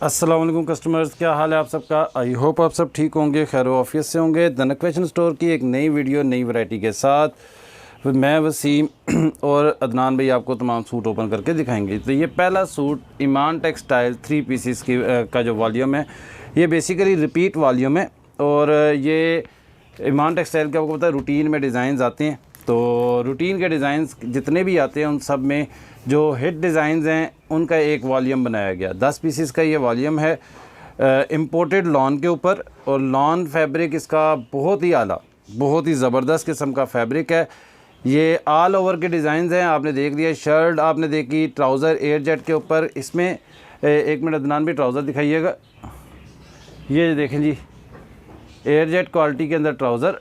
अस्सलाम वालेकुम कस्टमर्स, क्या हाल है आप सबका। आई होप आप सब ठीक होंगे, खैर ऑफिस से होंगे। द फैशन स्टोर की एक नई वीडियो नई वैरायटी के साथ मैं वसीम और अदनान भाई आपको तमाम सूट ओपन करके दिखाएंगे। तो ये पहला सूट ईमान टेक्सटाइल 3 पीसेस की का जो वॉल्यूम है, ये बेसिकली रिपीट वॉल्यूम है। और ये ईमान टेक्सटाइल के आपको पता है रूटीन में डिज़ाइन आते हैं, तो रूटीन के डिज़ाइन जितने भी आते हैं उन सब में जो हिट डिज़ाइंस हैं उनका एक वॉल्यूम बनाया गया। 10 पीसेस का ये वॉल्यूम है इम्पोर्टेड लॉन के ऊपर। और लॉन फैब्रिक इसका बहुत ही आला, बहुत ही ज़बरदस्त किस्म का फैब्रिक है। ये ऑल ओवर के डिज़ाइंस हैं, आपने देख लिया। शर्ट आपने देखी, ट्राउज़र एयर जेट के ऊपर। इसमें एक मिनट अदनान भी ट्राउज़र दिखाइएगा। ये देखें जी, एयर जेट क्वालिटी के अंदर ट्राउज़र,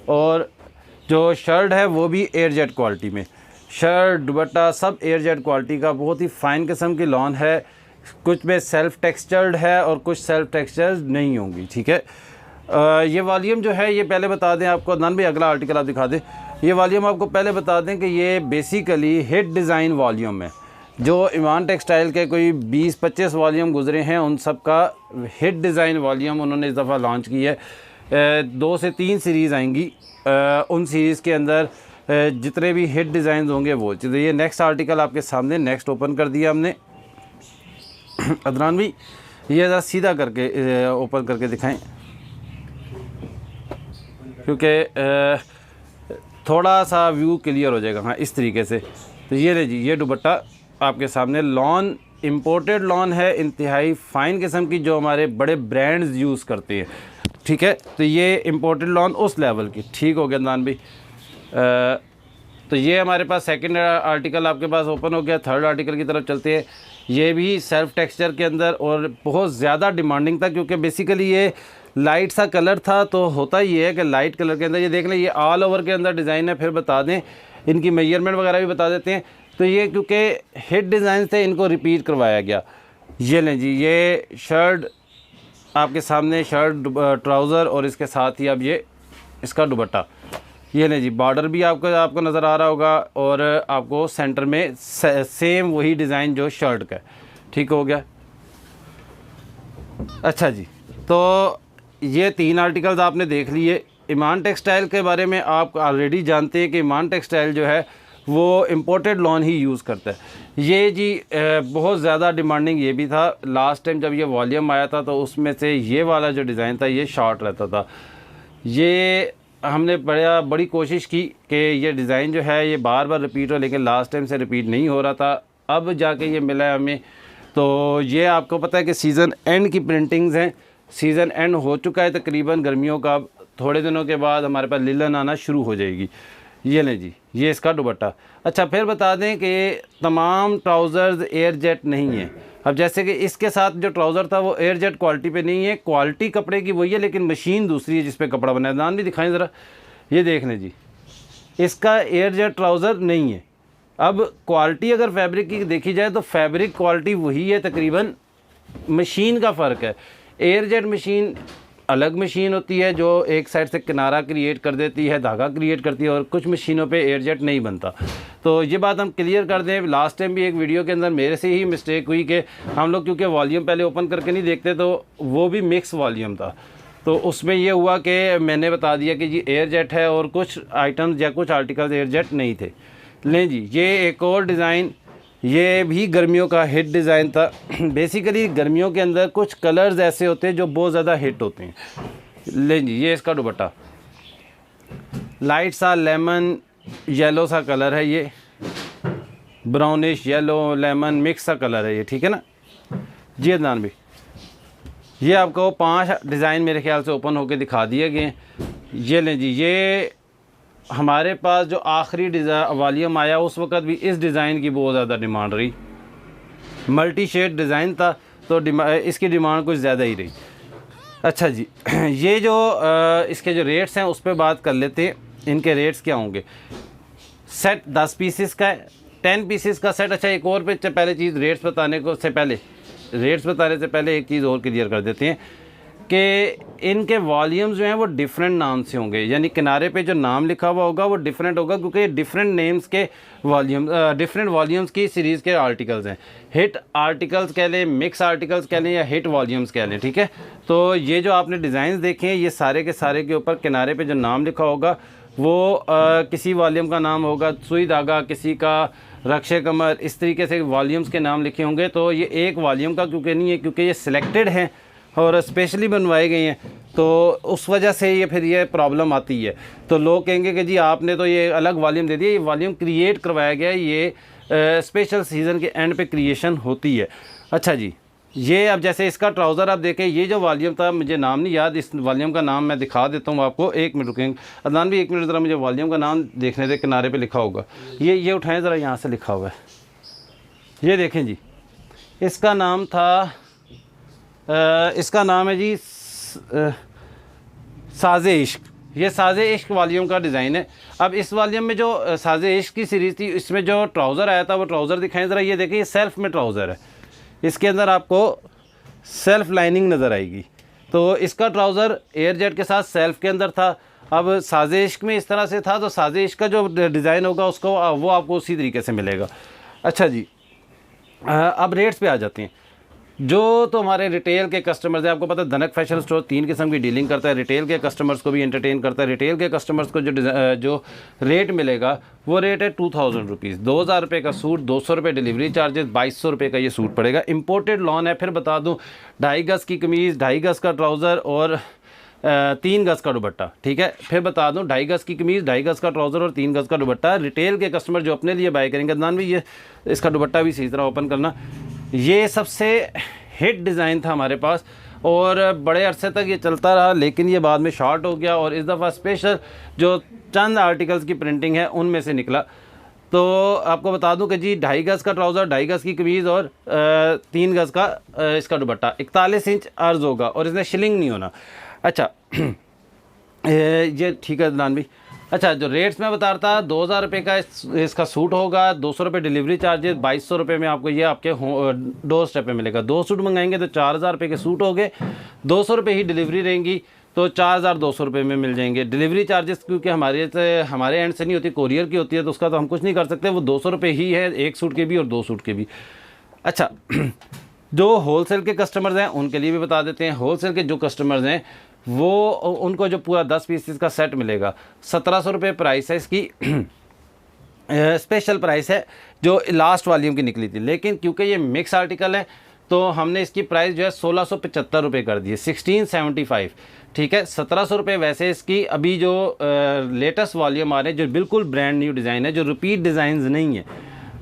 और जो शर्ट है वो भी एयर जेट क्वालिटी में। शर्ट दुपट्टा सब एयर जेट क्वालिटी का, बहुत ही फ़ाइन किस्म की लॉन है। कुछ में सेल्फ़ टेक्सचर्ड है और कुछ सेल्फ़ टेक्सचर्ड नहीं होंगी, ठीक है। ये वॉल्यूम जो है, ये पहले बता दें आपको अदनान भाई, अगला आर्टिकल आप दिखा दें। ये वॉल्यूम आपको पहले बता दें कि ये बेसिकली हिट डिज़ाइन वॉल्यूम है। जो ईमान टेक्सटाइल के कोई 20-25 वॉल्यूम गुजरे हैं, उन सब का हिट डिज़ाइन वॉल्यूम उन्होंने इस दफ़ा लॉन्च की है। 2 से 3 सीरीज़ आएंगी, उन सीरीज़ के अंदर जितने भी हिट डिज़ाइन होंगे वो। तो ये नेक्स्ट आर्टिकल आपके सामने नेक्स्ट ओपन कर दिया हमने। अदनान भी ये ज़रा सीधा करके ओपन करके दिखाएं, क्योंकि थोड़ा सा व्यू क्लियर हो जाएगा। हाँ, इस तरीके से। तो ये ले जी, ये दुपट्टा आपके सामने लॉन इम्पोर्टेड लॉन है, इंतहाई फ़ाइन किस्म की, जो हमारे बड़े ब्रांड्स यूज़ करते हैं, ठीक है। तो ये इम्पोर्टेड लॉन उस लेवल की, ठीक हो गया अदनान भाई। तो ये हमारे पास सेकंड आर्टिकल आपके पास ओपन हो गया। थर्ड आर्टिकल की तरफ चलते हैं। ये भी सेल्फ टेक्सचर के अंदर और बहुत ज़्यादा डिमांडिंग था, क्योंकि बेसिकली ये लाइट सा कलर था। तो होता ये है कि लाइट कलर के अंदर, ये देख लें, ये ऑल ओवर के अंदर डिज़ाइन है। फिर बता दें इनकी मेजरमेंट वगैरह भी बता देते हैं। तो ये क्योंकि हिट डिज़ाइन थे, इनको रिपीट करवाया गया। ये लें जी, ये शर्ट आपके सामने, शर्ट ट्राउज़र और इसके साथ ही अब ये इसका दुपट्टा। ये नहीं जी, बॉर्डर भी आपको नज़र आ रहा होगा, और आपको सेंटर में सेम वही डिज़ाइन जो शर्ट का है, ठीक हो गया। अच्छा जी, तो ये 3 आर्टिकल्स आपने देख लिए। ईमान टेक्सटाइल के बारे में आप ऑलरेडी जानते हैं कि ईमान टेक्सटाइल जो है वो इम्पोर्टेड लॉन ही यूज़ करता है। ये जी बहुत ज़्यादा डिमांडिंग ये भी था। लास्ट टाइम जब ये वॉल्यूम आया था तो उसमें से ये वाला जो डिज़ाइन था ये शॉर्ट रहता था। ये हमने बड़ी कोशिश की कि ये डिज़ाइन जो है ये बार बार रिपीट हो, लेकिन लास्ट टाइम से रिपीट नहीं हो रहा था। अब जाके ये मिला है हमें। तो ये आपको पता है कि सीज़न एंड की प्रिंटिंग्स हैं। सीज़न एंड हो चुका है तकरीबन गर्मियों का। थोड़े दिनों के बाद हमारे पास लिलन आना शुरू हो जाएगी। ये लें जी, ये इसका दुपट्टा। अच्छा, फिर बता दें कि तमाम ट्राउज़र्स एयर जेट नहीं है। अब जैसे कि इसके साथ जो ट्राउज़र था वो एयर जेट क्वालिटी पे नहीं है, क्वालिटी कपड़े की वही है, लेकिन मशीन दूसरी है जिस पे कपड़ा बना है। नाम भी दिखाएं ज़रा, ये देख लें जी, इसका एयर जेट ट्राउज़र नहीं है। अब क्वालिटी अगर फैब्रिक की देखी जाए तो फैब्रिक क्वालिटी वही है, तकरीबन मशीन का फ़र्क है। एयर जेट मशीन अलग मशीन होती है जो एक साइड से किनारा क्रिएट कर देती है, धागा क्रिएट करती है, और कुछ मशीनों पे एयर जेट नहीं बनता। तो ये बात हम क्लियर कर दें। लास्ट टाइम भी एक वीडियो के अंदर मेरे से ही मिस्टेक हुई कि हम लोग क्योंकि वॉल्यूम पहले ओपन करके नहीं देखते, तो वो भी मिक्स वॉल्यूम था। तो उसमें ये हुआ कि मैंने बता दिया कि जी एयर जेट है, और कुछ आइटम्स या कुछ आर्टिकल्स एयर जेट नहीं थे। लें जी, ये एक और डिज़ाइन, ये भी गर्मियों का हिट डिज़ाइन था। बेसिकली गर्मियों के अंदर कुछ कलर्स ऐसे होते हैं जो बहुत ज़्यादा हिट होते हैं। लें जी, ये इसका दुपट्टा लाइट सा लेमन येलो सा कलर है, ये ब्राउनिश येलो लेमन मिक्स सा कलर है ये, ठीक है ना जी अदनान भी। ये आपको 5 डिज़ाइन मेरे ख्याल से ओपन होके दिखा दिए गए। ये लें जी, ये हमारे पास जो आखिरी वॉल्यूम आया उस वक़्त भी इस डिज़ाइन की बहुत ज़्यादा डिमांड रही। मल्टी शेड डिज़ाइन था, तो इसकी डिमांड कुछ ज़्यादा ही रही। अच्छा जी, ये जो इसके जो रेट्स हैं उस पर बात कर लेते हैं। इनके रेट्स क्या होंगे। सेट 10 पीसेस का है, 10 पीसेस का सेट। अच्छा, एक और पहले चीज़ रेट्स बताने से पहले एक चीज़ और क्लियर कर देते हैं। कि इनके वॉल्यूम्स जो हैं वो डिफरेंट नाम से होंगे, यानी किनारे पे जो नाम लिखा हुआ होगा वो डिफरेंट होगा, क्योंकि डिफरेंट नेम्स के वॉल्यूम डिफरेंट वॉल्यूम्स की सीरीज़ के आर्टिकल्स हैं। हिट आर्टिकल्स कह लें, मिक्स आर्टिकल्स कह लें, या हिट वॉल्यूम्स कह लें, ठीक है। तो ये जो आपने डिज़ाइन देखे हैं, ये सारे के सारे के ऊपर किनारे पे जो नाम लिखा होगा वो किसी वॉल्यूम का नाम होगा, सुई धागा, किसी का रक्षे कमर, इस तरीके से वॉल्यूम्स के नाम लिखे होंगे। तो ये एक वॉल्यूम का क्योंकि नहीं है, क्योंकि ये सिलेक्टेड हैं और स्पेशली बनवाए गए हैं, तो उस वजह से ये फिर ये प्रॉब्लम आती है। तो लोग कहेंगे कि जी आपने तो ये अलग वॉल्यूम दे दिया, ये वॉल्यूम क्रिएट करवाया गया है, ये स्पेशल सीज़न के एंड पे क्रिएशन होती है। अच्छा जी, ये अब जैसे इसका ट्राउज़र आप देखें, ये जो वॉल्यूम था मुझे नाम नहीं याद, इस वॉल्यूम का नाम मैं दिखा देता हूँ आपको। एक मिनट रुकेंगे अदनान भी, एक मिनट ज़रा मुझे वॉल्यूम का नाम देखने दे, किनारे पे लिखा होगा, ये उठाएं ज़रा, यहाँ से लिखा हुआ है, ये देखें जी, इसका नाम था इसका नाम है जी साज़े इश्क। ये साज़े इश्क वॉल्यूम का डिज़ाइन है। अब इस वॉल्यूम में जो साज़े इश्क की सीरीज़ थी, इसमें जो ट्राउज़र आया था वो ट्राउज़र दिखाएं ज़रा, ये देखें, ये सेल्फ़ में ट्राउज़र है, इसके अंदर आपको सेल्फ़ लाइनिंग नज़र आएगी। तो इसका ट्राउज़र एयर जेट के साथ सेल्फ़ के अंदर था। अब साज़े इश्क में इस तरह से था, तो साज़े इश्क का जो डिज़ाइन होगा उसको वो आपको उसी तरीके से मिलेगा। अच्छा जी, अब रेट्स पे आ जाते हैं। जो तो हमारे रिटेल के कस्टमर्स हैं, आपको पता है धनक फैशन स्टोर 3 किस्म की डीलिंग करता है, रिटेल के कस्टमर्स को भी एंटरटेन करता है। रिटेल के कस्टमर्स को जो रेट मिलेगा वो रेट है 2000 रुपीज़, 2000 रुपये का सूट, 200 रुपये डिलीवरी चार्जेस, 2200 रुपये का ये सूट पड़ेगा। इंपोर्टेड लॉन है। फिर बता दूँ, 2.5 गज़ की कमीज़, 2.5 गज़ का ट्राउज़र और 3 गज़ का दुपट्टा, ठीक है। फिर बता दूँ, 2.5 गज़ की कमीज़, 2.5 गज़ का ट्राउज़र और 3 गज़ का दुपट्टा। रिटेल के कस्टमर जो अपने लिए बाय करेंगे, अदनान भी ये इसका दुपट्टा भी सही तरह ओपन करना, ये सबसे हिट डिज़ाइन था हमारे पास और बड़े अरसे तक ये चलता रहा, लेकिन ये बाद में शॉर्ट हो गया और इस दफ़ा स्पेशल जो चंद आर्टिकल्स की प्रिंटिंग है उनमें से निकला। तो आपको बता दूं कि जी 2.5 गज़ का ट्राउज़र, 2.5 गज़ की कमीज़ और 3 गज़ का इसका दुपट्टा, 41 इंच अर्ज़ होगा और इसमें शिलिंग नहीं होना। अच्छा ये ठीक है अदनान भी। अच्छा, जो रेट्स मैं बता रहा था, 2000 रुपये का इसका सूट होगा, 200 रुपये डिलीवरी चार्जेस, 2200 रुपये में आपको ये आपके डोर स्टेप पे मिलेगा। 2 सूट मंगाएंगे तो 4000 रुपये के सूट हो गए, 200 रुपये ही डिलीवरी रहेंगी तो 4200 रुपये में मिल जाएंगे। डिलीवरी चार्जेस क्योंकि हमारे एंड से नहीं होती, कोरियर की होती है, तो उसका तो हम कुछ नहीं कर सकते, वो 200 रुपये ही है, 1 सूट के भी और 2 सूट के भी। अच्छा जो होलसेल के कस्टमर्स हैं उनके लिए भी बता देते हैं। होलसेल के जो कस्टमर्स हैं वो उनको जो पूरा 10 पीसेस का सेट मिलेगा, 1700 रुपये प्राइस है इसकी। स्पेशल प्राइस है जो लास्ट वॉल्यूम की निकली थी, लेकिन क्योंकि ये मिक्स आर्टिकल है तो हमने इसकी प्राइस जो है 1675 रुपये कर दी है, 1675, ठीक है। 1700 रुपये वैसे इसकी अभी जो लेटेस्ट वॉल्यूम आ रहे हैं, जो बिल्कुल ब्रांड न्यू डिज़ाइन है, जो रिपीट डिज़ाइंस नहीं है,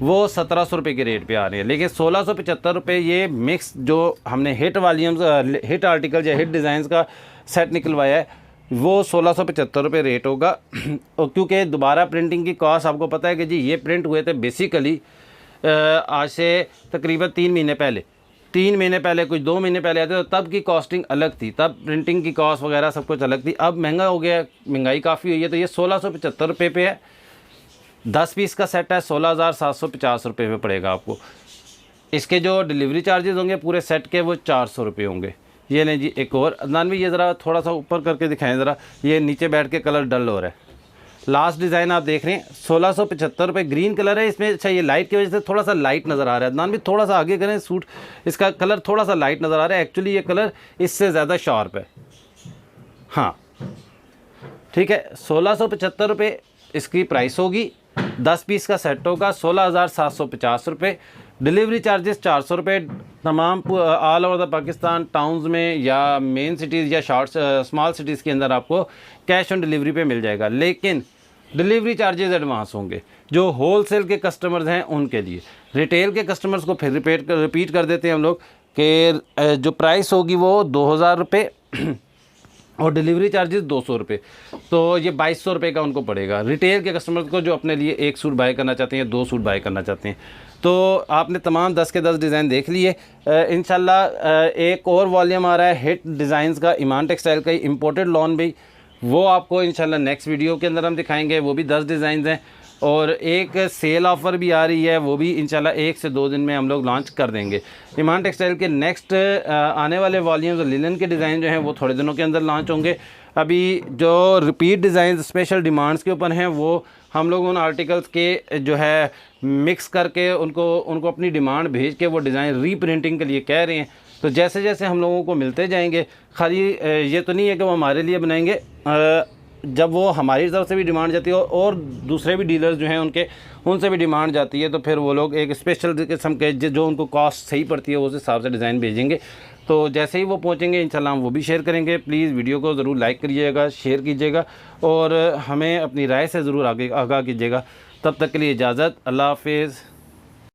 वो 1700 रुपये के रेट पे आ रहे हैं। लेकिन 1675 रुपये ये मिक्स जो हमने हिट वॉल्यूम्स, हिट आर्टिकल या हिट डिज़ाइंस का सेट निकलवाया है, वो 1675 रुपये रेट होगा। और क्योंकि दोबारा प्रिंटिंग की कॉस्ट आपको पता है कि जी ये प्रिंट हुए थे बेसिकली आज से तकरीबन 3 महीने पहले, 3 महीने पहले, कुछ 2 महीने पहले आते, तो तब की कॉस्टिंग अलग थी, तब प्रिंटिंग की कॉस्ट वगैरह सब कुछ अलग थी। अब महंगा हो गया, महंगाई काफ़ी हुई है, तो ये 1675 रुपये पे है। 10 पीस का सेट है, 16,750 रुपये में पड़ेगा आपको। इसके जो डिलीवरी चार्जेस होंगे पूरे सेट के वो 400 रुपये होंगे। ये लें जी एक और अदनान भी, ये ज़रा थोड़ा सा ऊपर करके दिखाएं ज़रा, ये नीचे बैठ के कलर डल हो रहा है। लास्ट डिज़ाइन आप देख रहे हैं, 1675 रुपये, ग्रीन कलर है इसमें। अच्छा, ये लाइट की वजह से थोड़ा सा लाइट नज़र आ रहा है, अदनान भी थोड़ा सा आगे करें, सूट इसका कलर थोड़ा सा लाइट नज़र आ रहा है, एक्चुअली ये कलर इससे ज़्यादा शार्प है। हाँ ठीक है, 1675 रुपये इसकी प्राइस होगी, 10 पीस का सेट होगा, 16,750 रुपये। डिलीवरी चार्जेस 400 रुपये। तमाम all over the Pakistan towns में या मेन सिटीज़ या स्मॉल सिटीज़ के अंदर आपको कैश ऑन डिलीवरी पे मिल जाएगा, लेकिन डिलीवरी चार्जेस एडवांस होंगे जो होलसेल के कस्टमर्स हैं उनके लिए। रिटेल के कस्टमर्स को फिर रिपीट कर देते हैं हम लोग कि जो प्राइस होगी वो 2000 रुपये और डिलीवरी चार्जेस 200 रुपये, तो ये 2200 रुपये का उनको पड़ेगा। रिटेल के कस्टमर्स को जो अपने लिए 1 सूट बाय करना चाहते हैं या 2 सूट बाय करना चाहते हैं, तो आपने तमाम 10 के 10 डिज़ाइन देख लिए। इंशाल्लाह एक और वॉल्यूम आ रहा है हिट डिज़ाइंस का, ईमान टेक्सटाइल का इंपोर्टेड लॉन भी, वो आपको इंशाल्लाह नेक्स्ट वीडियो के अंदर हम दिखाएंगे। वो भी 10 डिज़ाइन हैं। और एक सेल ऑफ़र भी आ रही है, वो भी इंशाल्लाह 1 से 2 दिन में हम लोग लॉन्च कर देंगे। ईमान टेक्सटाइल के नेक्स्ट आने वाले वॉल्यूम्स और लिनन के डिज़ाइन जो हैं वो थोड़े दिनों के अंदर लॉन्च होंगे। अभी जो रिपीट डिज़ाइन स्पेशल डिमांड्स के ऊपर हैं वो हम लोग उन आर्टिकल्स के जो है मिक्स करके उनको अपनी डिमांड भेज के वो डिज़ाइन रीप्रिंटिंग के लिए कह रहे हैं। तो जैसे जैसे हम लोगों को मिलते जाएंगे, खाली ये तो नहीं है कि वो हमारे लिए बनाएंगे, जब वो हमारी तरफ से भी डिमांड जाती है और दूसरे भी डीलर्स जो हैं उनसे भी डिमांड जाती है, तो फिर वो लोग एक स्पेशल किस्म के जो उनको कॉस्ट सही पड़ती है उस हिसाब से डिज़ाइन भेजेंगे। तो जैसे ही वो पहुंचेंगे इंशाल्लाह हम वो भी शेयर करेंगे। प्लीज़ वीडियो को ज़रूर लाइक करिएगा, शेयर कीजिएगा और हमें अपनी राय से ज़रूर आगे आगाह कीजिएगा। तब तक के लिए इजाज़त, अल्लाह हाफिज़।